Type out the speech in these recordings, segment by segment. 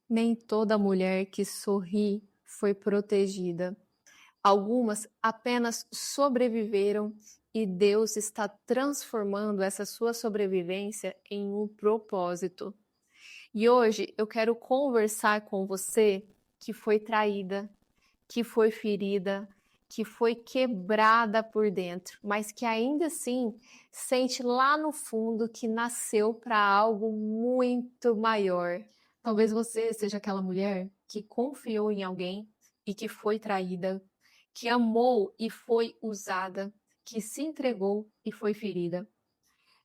Nem toda mulher que sorri foi protegida. Algumas apenas sobreviveram e Deus está transformando essa sua sobrevivência em um propósito. E hoje eu quero conversar com você que foi traída, que foi ferida, que foi quebrada por dentro, mas que ainda assim sente lá no fundo que nasceu para algo muito maior. Talvez você seja aquela mulher que confiou em alguém e que foi traída, que amou e foi usada, que se entregou e foi ferida.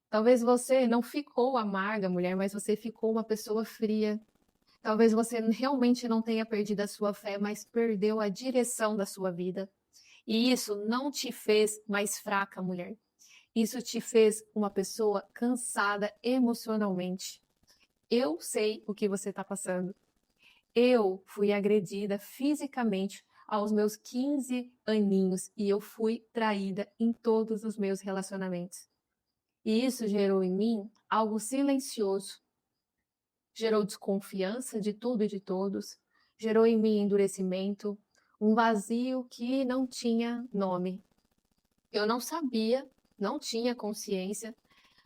Talvez você não ficou amarga, mulher, mas você ficou uma pessoa fria. Talvez você realmente não tenha perdido a sua fé, mas perdeu a direção da sua vida. E isso não te fez mais fraca, mulher. Isso te fez uma pessoa cansada emocionalmente. Eu sei o que você está passando. Eu fui agredida fisicamente aos meus 15 aninhos e eu fui traída em todos os meus relacionamentos. E isso gerou em mim algo silencioso, gerou desconfiança de tudo e de todos, gerou em mim endurecimento, um vazio que não tinha nome. Eu não sabia, não tinha consciência,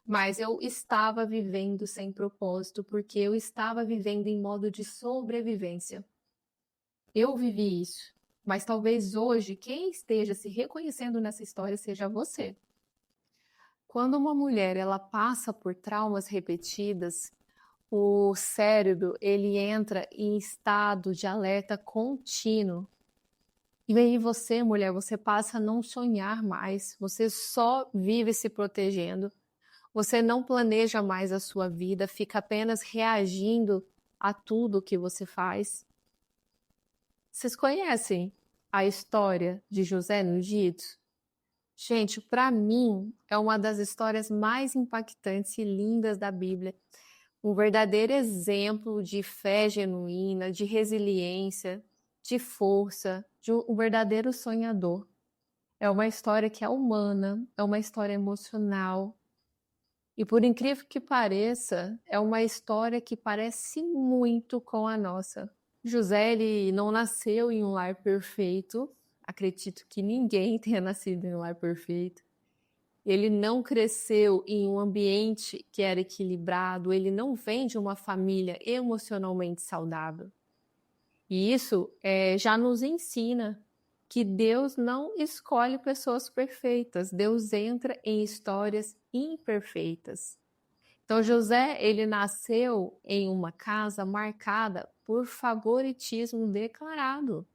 mas eu estava vivendo sem propósito, porque eu estava vivendo em modo de sobrevivência. Eu vivi isso, mas talvez hoje quem esteja se reconhecendo nessa história seja você. Quando uma mulher ela passa por traumas repetidas, o cérebro ele entra em estado de alerta contínuo. E aí você, mulher, você passa a não sonhar mais, você só vive se protegendo, você não planeja mais a sua vida, fica apenas reagindo a tudo que você faz. Vocês conhecem a história de José no Egito? Gente, para mim é uma das histórias mais impactantes e lindas da Bíblia. Um verdadeiro exemplo de fé genuína, de resiliência, de força, de um verdadeiro sonhador. É uma história que é humana, é uma história emocional. E por incrível que pareça, é uma história que parece muito com a nossa. José, ele não nasceu em um lar perfeito. Acredito que ninguém tenha nascido em um lar perfeito. Ele não cresceu em um ambiente que era equilibrado, ele não vem de uma família emocionalmente saudável. E isso já nos ensina que Deus não escolhe pessoas perfeitas, Deus entra em histórias imperfeitas. Então José, ele nasceu em uma casa marcada por favoritismo declarado.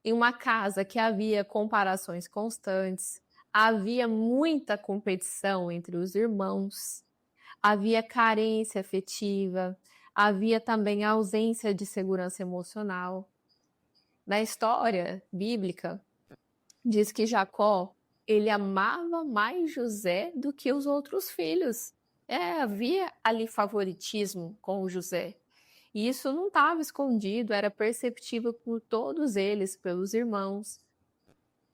Em uma casa que havia comparações constantes, havia muita competição entre os irmãos, havia carência afetiva, havia também ausência de segurança emocional. Na história bíblica, diz que Jacó, ele amava mais José do que os outros filhos. Havia ali favoritismo com José. E isso não estava escondido, era perceptível por todos eles, pelos irmãos.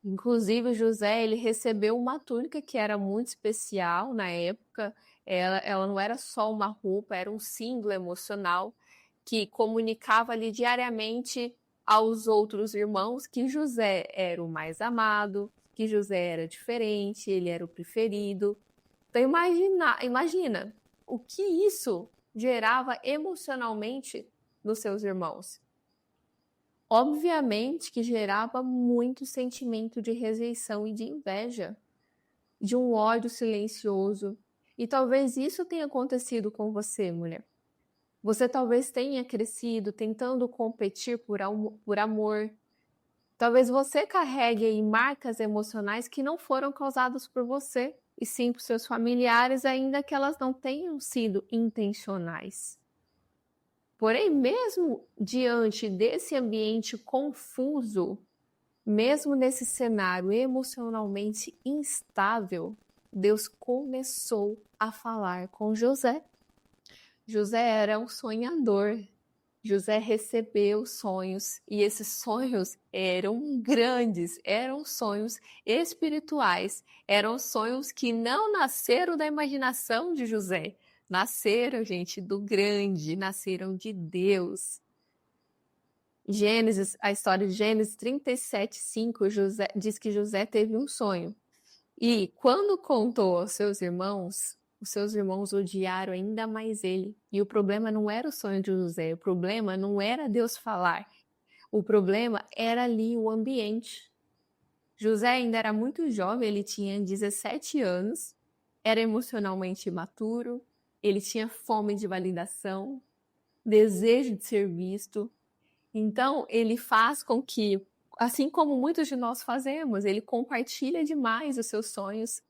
Inclusive, José, ele recebeu uma túnica que era muito especial na época. Ela não era só uma roupa, era um símbolo emocional que comunicava ali diariamente aos outros irmãos que José era o mais amado, que José era diferente, ele era o preferido. Então imagina o que isso gerava emocionalmente nos seus irmãos. Obviamente que gerava muito sentimento de rejeição e de inveja, de um ódio silencioso. E talvez isso tenha acontecido com você, mulher. Você talvez tenha crescido tentando competir por amor. Talvez você carregue aí marcas emocionais que não foram causadas por você, e sim por seus familiares, ainda que elas não tenham sido intencionais. Porém, mesmo diante desse ambiente confuso, mesmo nesse cenário emocionalmente instável, Deus começou a falar com José. José era um sonhador. José recebeu sonhos e esses sonhos eram grandes, eram sonhos espirituais, eram sonhos que não nasceram da imaginação de José, Nasceram, gente, do grande, nasceram de Deus. Gênesis, a história de Gênesis 37:5, José diz que José teve um sonho. E quando contou aos seus irmãos, os seus irmãos odiaram ainda mais ele. E o problema não era o sonho de José, o problema não era Deus falar. O problema era ali o ambiente. José ainda era muito jovem, ele tinha 17 anos, era emocionalmente imaturo, ele tinha fome de validação, desejo de ser visto. Então, ele faz com que, assim como muitos de nós fazemos, ele compartilha demais os seus sonhos.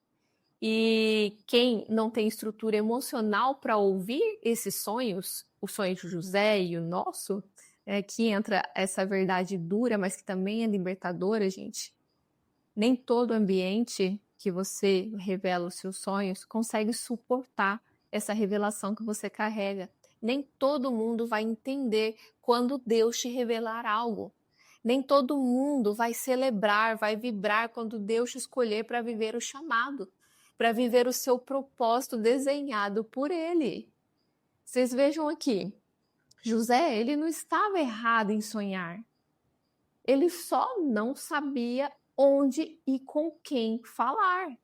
E quem não tem estrutura emocional para ouvir esses sonhos, o sonho de José e o nosso, que entra essa verdade dura, mas que também é libertadora, gente. Nem todo ambiente que você revela os seus sonhos consegue suportar essa revelação que você carrega. Nem todo mundo vai entender quando Deus te revelar algo. Nem todo mundo vai celebrar, vai vibrar quando Deus te escolher para viver o chamado, para viver o seu propósito desenhado por Ele. Vocês vejam aqui, José, ele não estava errado em sonhar. Ele só não sabia onde e com quem falar.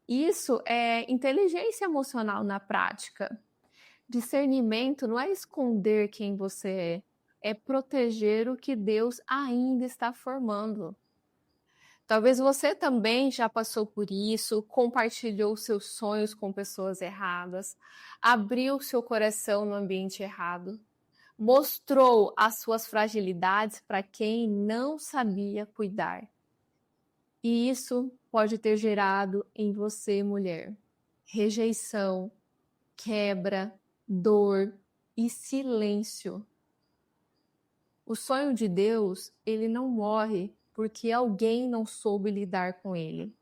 Isso é inteligência emocional na prática. Discernimento não é esconder quem você é proteger o que Deus ainda está formando. Talvez você também já passou por isso, compartilhou seus sonhos com pessoas erradas, abriu seu coração no ambiente errado, mostrou as suas fragilidades para quem não sabia cuidar. E isso pode ter gerado em você, mulher, rejeição, quebra, dor e silêncio. O sonho de Deus, ele não morre porque alguém não soube lidar com ele.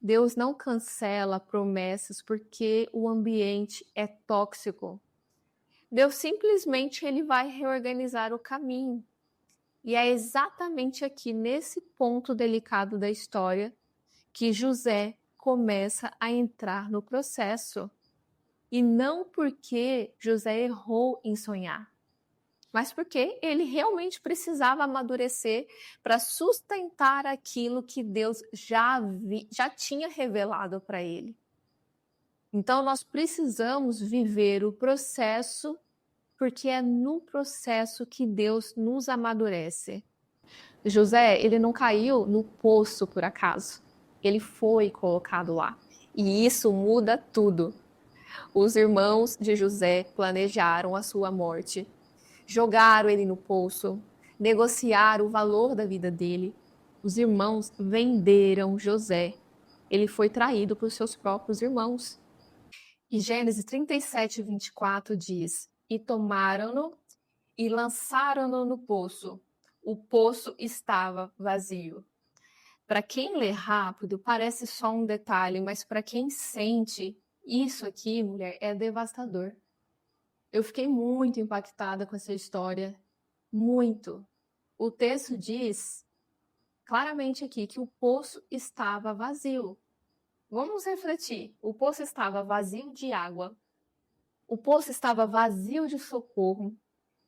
Deus não cancela promessas porque o ambiente é tóxico. Deus simplesmente ele vai reorganizar o caminho. E é exatamente aqui, nesse ponto delicado da história, que José começa a entrar no processo. E não porque José errou em sonhar, mas porque ele realmente precisava amadurecer para sustentar aquilo que Deus já tinha revelado para ele. Então, nós precisamos viver o processo, porque é no processo que Deus nos amadurece. José, ele não caiu no poço por acaso. Ele foi colocado lá. E isso muda tudo. Os irmãos de José planejaram a sua morte. Jogaram ele no poço, negociaram o valor da vida dele. Os irmãos venderam José. Ele foi traído por seus próprios irmãos. E Gênesis 37:24 diz: E tomaram-no e lançaram-no no poço. O poço estava vazio. Para quem lê rápido, parece só um detalhe, mas para quem sente, isso aqui, mulher, é devastador. Eu fiquei muito impactada com essa história, muito. O texto diz claramente aqui que o poço estava vazio. Vamos refletir. O poço estava vazio de água. O poço estava vazio de socorro,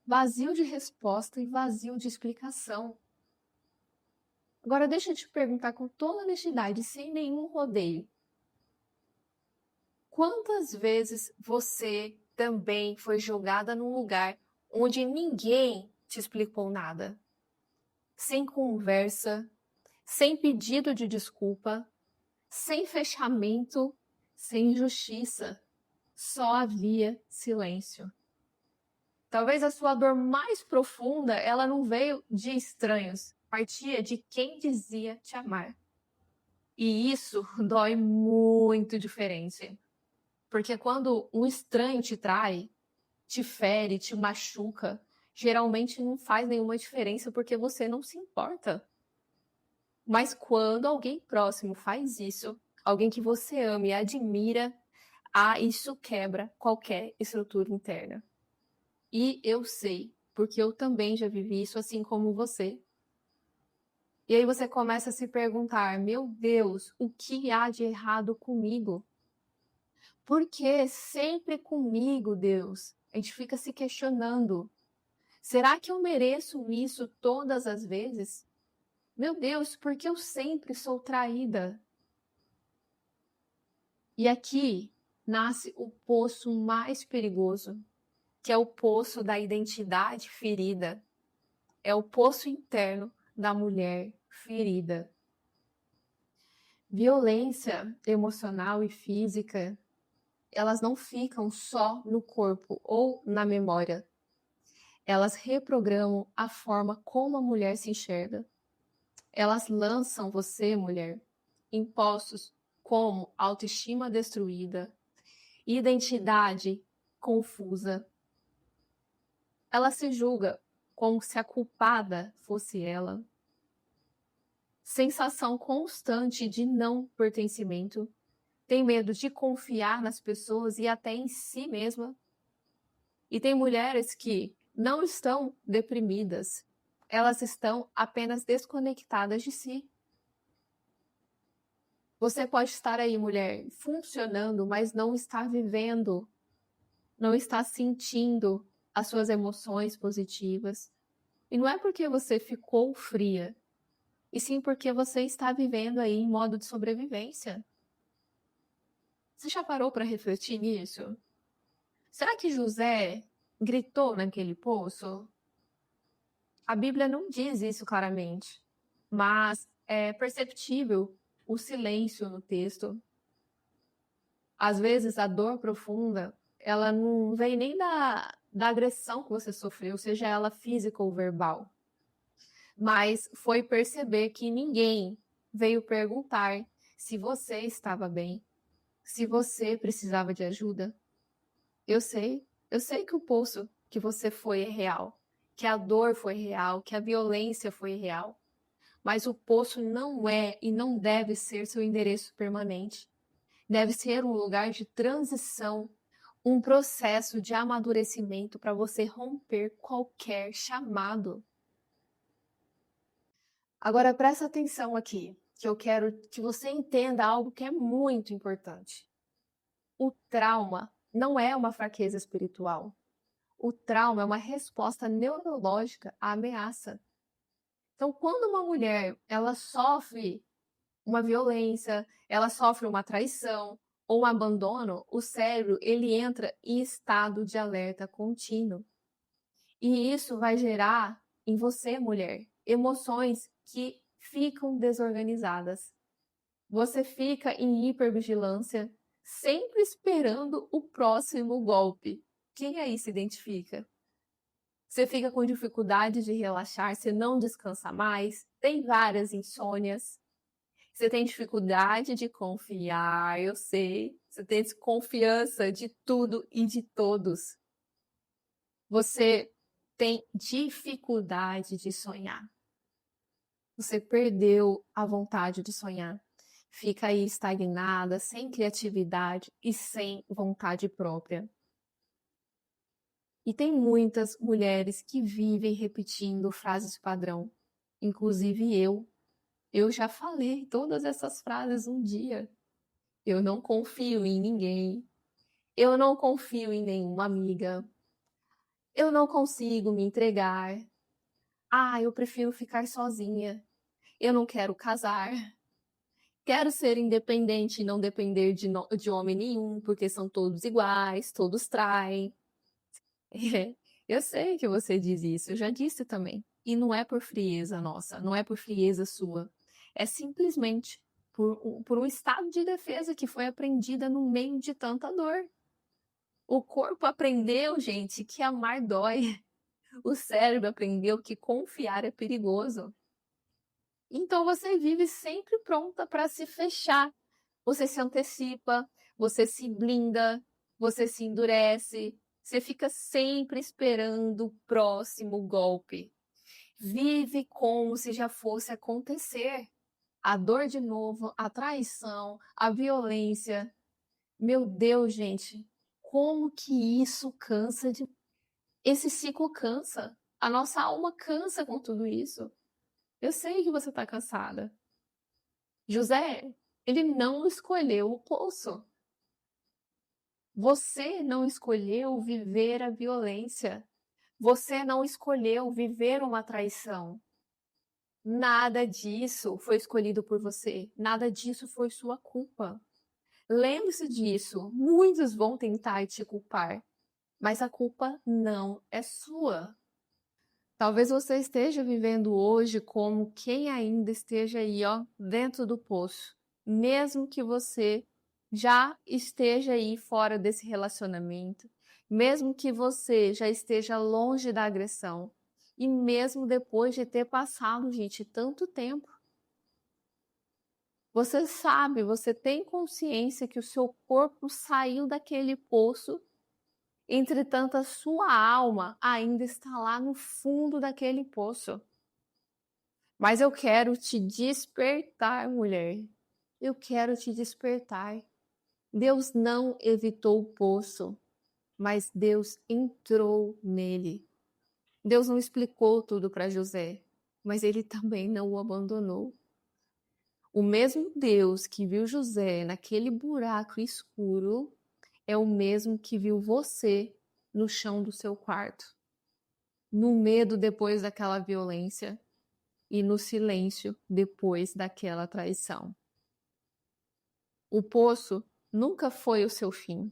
vazio de resposta e vazio de explicação. Agora deixa eu te perguntar com toda honestidade, sem nenhum rodeio. Quantas vezes você também foi jogada num lugar onde ninguém te explicou nada? Sem conversa, sem pedido de desculpa, sem fechamento, sem justiça. Só havia silêncio. Talvez a sua dor mais profunda, ela não veio de estranhos, partia de quem dizia te amar. E isso dói muito diferente. Porque quando um estranho te trai, te fere, te machuca, geralmente não faz nenhuma diferença porque você não se importa. Mas quando alguém próximo faz isso, alguém que você ama e admira, isso quebra qualquer estrutura interna. E eu sei, porque eu também já vivi isso assim como você. E aí você começa a se perguntar, meu Deus, o que há de errado comigo? Por que sempre comigo, Deus? A gente fica se questionando. Será que eu mereço isso todas as vezes? Meu Deus, por que eu sempre sou traída? E aqui nasce o poço mais perigoso, que é o poço da identidade ferida. É o poço interno da mulher ferida. Violência emocional e física, elas não ficam só no corpo ou na memória. Elas reprogramam a forma como a mulher se enxerga. Elas lançam você, mulher, em poços como autoestima destruída, identidade confusa. Ela se julga como se a culpada fosse ela. Sensação constante de não pertencimento. Tem medo de confiar nas pessoas e até em si mesma. E tem mulheres que não estão deprimidas, elas estão apenas desconectadas de si. Você pode estar aí, mulher, funcionando, mas não está vivendo, não está sentindo as suas emoções positivas. E não é porque você ficou fria, e sim porque você está vivendo aí em modo de sobrevivência. Você já parou para refletir nisso? Será que José gritou naquele poço? A Bíblia não diz isso claramente, mas é perceptível o silêncio no texto. Às vezes, a dor profunda, ela não vem nem da agressão que você sofreu, seja ela física ou verbal, mas foi perceber que ninguém veio perguntar se você estava bem, se você precisava de ajuda. Eu sei que o poço que você foi é real, que a dor foi real, que a violência foi real, mas o poço não é e não deve ser seu endereço permanente. Deve ser um lugar de transição, um processo de amadurecimento para você romper qualquer chamado. Agora presta atenção aqui, que eu quero que você entenda algo que é muito importante. O trauma não é uma fraqueza espiritual. O trauma é uma resposta neurológica à ameaça. Então, quando uma mulher ela sofre uma violência, ela sofre uma traição ou um abandono, o cérebro ele entra em estado de alerta contínuo. E isso vai gerar em você, mulher, emoções que ficam desorganizadas. Você fica em hipervigilância, sempre esperando o próximo golpe. Quem aí se identifica? Você fica com dificuldade de relaxar, você não descansa mais, tem várias insônias. Você tem dificuldade de confiar, eu sei. Você tem desconfiança de tudo e de todos. Você tem dificuldade de sonhar. Você perdeu a vontade de sonhar. Fica aí estagnada, sem criatividade e sem vontade própria. E tem muitas mulheres que vivem repetindo frases padrão, inclusive eu. Eu já falei todas essas frases um dia. Eu não confio em ninguém. Eu não confio em nenhuma amiga. Eu não consigo me entregar. Ah, eu prefiro ficar sozinha. Eu não quero casar. Quero ser independente e não depender de homem nenhum, porque são todos iguais, todos traem. É, eu sei que você diz isso, eu já disse também. E não é por frieza nossa, não é por frieza sua. É simplesmente por um estado de defesa que foi aprendida no meio de tanta dor. O corpo aprendeu, gente, que amar dói. O cérebro aprendeu que confiar é perigoso. Então você vive sempre pronta para se fechar. Você se antecipa, você se blinda, você se endurece, você fica sempre esperando o próximo golpe. Vive como se já fosse acontecer. A dor de novo, a traição, a violência. Meu Deus, gente, como que isso cansa de. Esse ciclo cansa. A nossa alma cansa com tudo isso. Eu sei que você está cansada. José, ele não escolheu o poço. Você não escolheu viver a violência. Você não escolheu viver uma traição. Nada disso foi escolhido por você. Nada disso foi sua culpa. Lembre-se disso. Muitos vão tentar te culpar, mas a culpa não é sua. Talvez você esteja vivendo hoje como quem ainda esteja aí, ó, dentro do poço. Mesmo que você já esteja aí fora desse relacionamento, mesmo que você já esteja longe da agressão, e mesmo depois de ter passado, gente, tanto tempo. Você sabe, você tem consciência que o seu corpo saiu daquele poço. Entretanto, a sua alma ainda está lá no fundo daquele poço. Mas eu quero te despertar, mulher. Eu quero te despertar. Deus não evitou o poço, mas Deus entrou nele. Deus não explicou tudo para José, mas ele também não o abandonou. O mesmo Deus que viu José naquele buraco escuro é o mesmo que viu você no chão do seu quarto, no medo depois daquela violência e no silêncio depois daquela traição. O poço nunca foi o seu fim.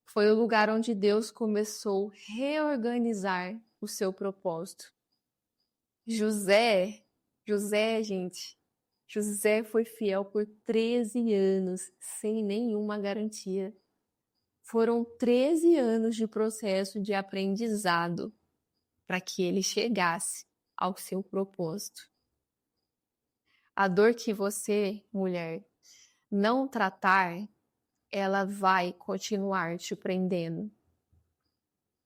Foi o lugar onde Deus começou a reorganizar o seu propósito. Gente, José foi fiel por 13 anos, sem nenhuma garantia. Foram 13 anos de processo de aprendizado para que ele chegasse ao seu propósito. A dor que você, mulher, não tratar, ela vai continuar te prendendo.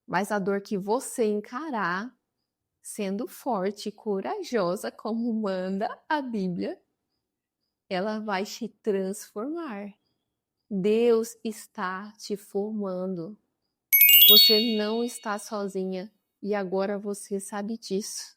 Mas a dor que você encarar, sendo forte e corajosa, como manda a Bíblia, ela vai te transformar. Deus está te formando. Você não está sozinha e agora você sabe disso.